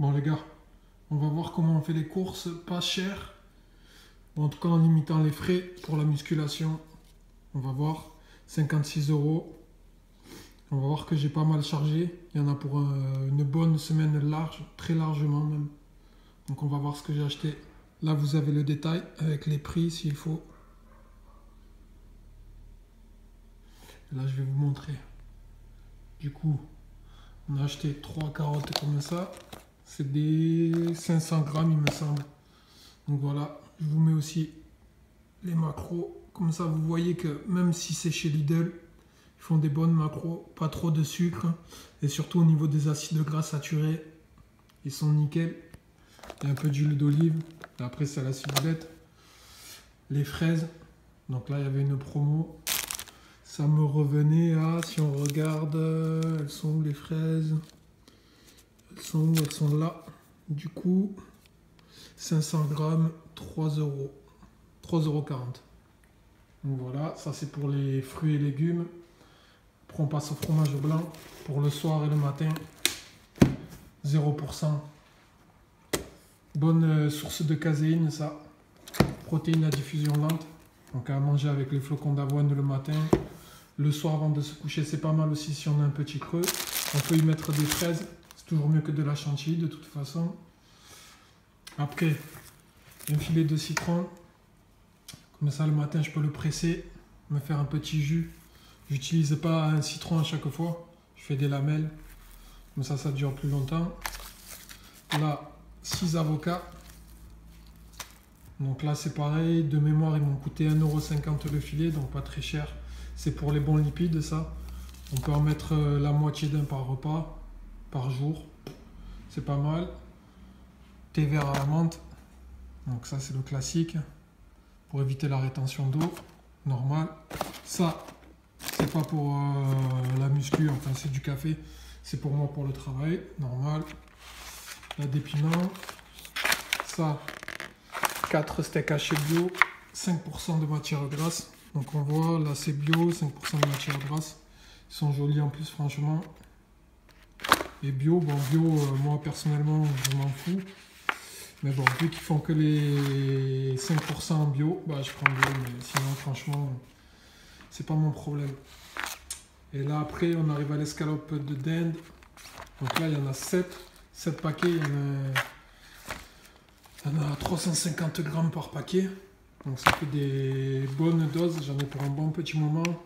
Bon les gars, on va voir comment on fait les courses pas cher. Bon, en tout cas en limitant les frais pour la musculation. On va voir. 56 euros. On va voir que j'ai pas mal chargé. Il y en a pour une bonne semaine large, très largement même. Donc on va voir ce que j'ai acheté. Là vous avez le détail avec les prix s'il faut. Et là je vais vous montrer. Du coup, on a acheté 3 carottes comme ça. C'est des 500 grammes il me semble. Donc voilà, je vous mets aussi les macros. Comme ça vous voyez que même si c'est chez Lidl, ils font des bonnes macros, pas trop de sucre. Et surtout au niveau des acides gras saturés, ils sont nickel. Il y a un peu d'huile d'olive. Après c'est la ciboulette. Les fraises. Donc là il y avait une promo. Ça me revenait à, si on regarde, elles sont où les fraises? Elles sont où? Elles sont là. Du coup, 500 grammes, 3 euros. 3,40 €. Donc voilà, ça c'est pour les fruits et légumes. Après on passe au fromage blanc pour le soir et le matin. 0%. Bonne source de caséine ça. Protéines à diffusion lente. Donc à manger avec les flocons d'avoine le matin. Le soir avant de se coucher, c'est pas mal aussi si on a un petit creux. On peut y mettre des fraises. C'est toujours mieux que de la chantilly de toute façon. Après, un filet de citron. Comme ça le matin je peux le presser, me faire un petit jus. J'utilise pas un citron à chaque fois. Je fais des lamelles. Comme ça dure plus longtemps. Là, 6 avocats. Donc là c'est pareil, de mémoire ils m'ont coûté 1,50 € le filet, donc pas très cher. C'est pour les bons lipides ça. On peut en mettre la moitié d'un par repas, par jour. C'est pas mal. Thé vert à la menthe. Donc ça c'est le classique. Pour éviter la rétention d'eau. Normal. Ça, c'est pas pour la muscu, enfin c'est du café. C'est pour moi pour le travail. Normal. Là des piments. Ça, 4 steaks hachés bio. 5% de matière grasse. Donc on voit, là c'est bio, 5% de matière grasse. Ils sont jolis en plus franchement. Et bio, bon bio, moi personnellement je m'en fous. Mais bon, vu qu'ils font que les 5% en bio, bah je prends bio, mais sinon franchement, c'est pas mon problème. Et là après, on arrive à l'escalope de dinde. Donc là, il y en a 7 paquets, il y en a 350 grammes par paquet. Donc ça fait des bonnes doses, j'en ai pour un bon petit moment.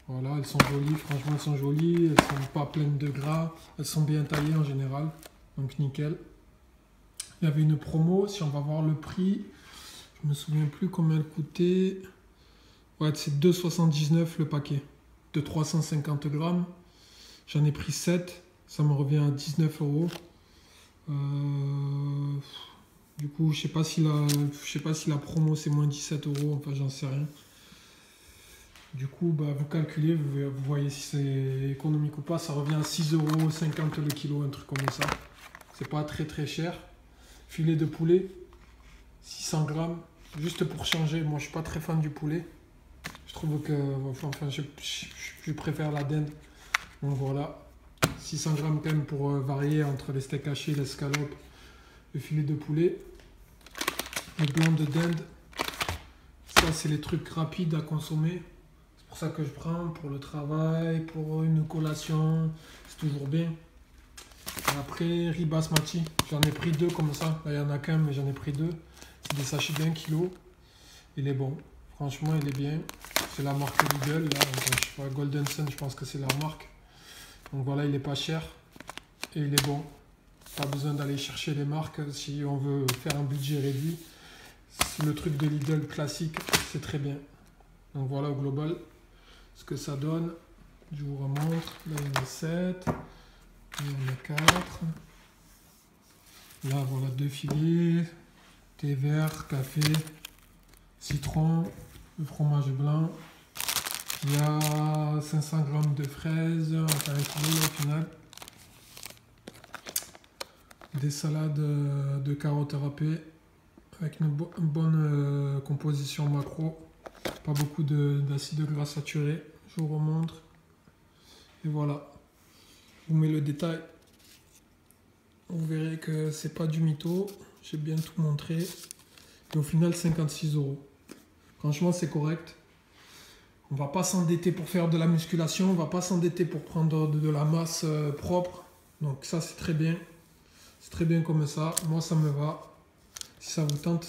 Voilà, elles sont jolies, franchement elles sont jolies, elles sont pas pleines de gras, elles sont bien taillées en général, donc nickel. Il y avait une promo, si on va voir le prix, je me souviens plus combien elle coûtait. Ouais, c'est 2,79 € le paquet, de 350 grammes. J'en ai pris 7, ça me revient à 19 €. Du coup, je sais pas si la promo c'est moins 17 €, enfin j'en sais rien. Du coup, bah, vous calculez, vous voyez si c'est économique ou pas. Ça revient à 6,50 € le kilo, un truc comme ça. C'est pas très très cher. Filet de poulet, 600 grammes. Juste pour changer, moi je suis pas très fan du poulet. Je trouve que, enfin, je préfère la dinde. Donc voilà, 600 grammes quand même pour varier entre les steaks hachés, l'escalope, le filet de poulet. Le blanc de dinde, ça c'est les trucs rapides à consommer. C'est pour ça que je prends pour le travail, pour une collation, c'est toujours bien. Et après, riz basmati, j'en ai pris 2 comme ça. Là il y en a qu'un, mais j'en ai pris 2. C'est des sachets d'1 kg. Il est bon, franchement il est bien. C'est la marque Lidl, là. Enfin, je sais pas, Golden Sun, je pense que c'est leur marque. Donc voilà, il est pas cher et il est bon. Pas besoin d'aller chercher les marques si on veut faire un budget réduit. Le truc de Lidl classique, c'est très bien. Donc voilà au global ce que ça donne. Je vous remontre. Là il y en a 7. Là il y en a 4. Là voilà 2 filets. Thé vert, café, citron, le fromage blanc. Il y a 500 grammes de fraises, enfin 1 kg là, au final. Des salades de carottes râpées avec une bonne composition macro. Pas beaucoup d'acides gras saturés. Je vous remontre. Et voilà. Je vous mets le détail. Vous verrez que c'est pas du mytho. J'ai bien tout montré. Et au final, 56 €. Franchement, c'est correct. On va pas s'endetter pour faire de la musculation. On va pas s'endetter pour prendre de la masse propre. Donc ça, c'est très bien. C'est très bien comme ça. Moi, ça me va. Si ça vous tente,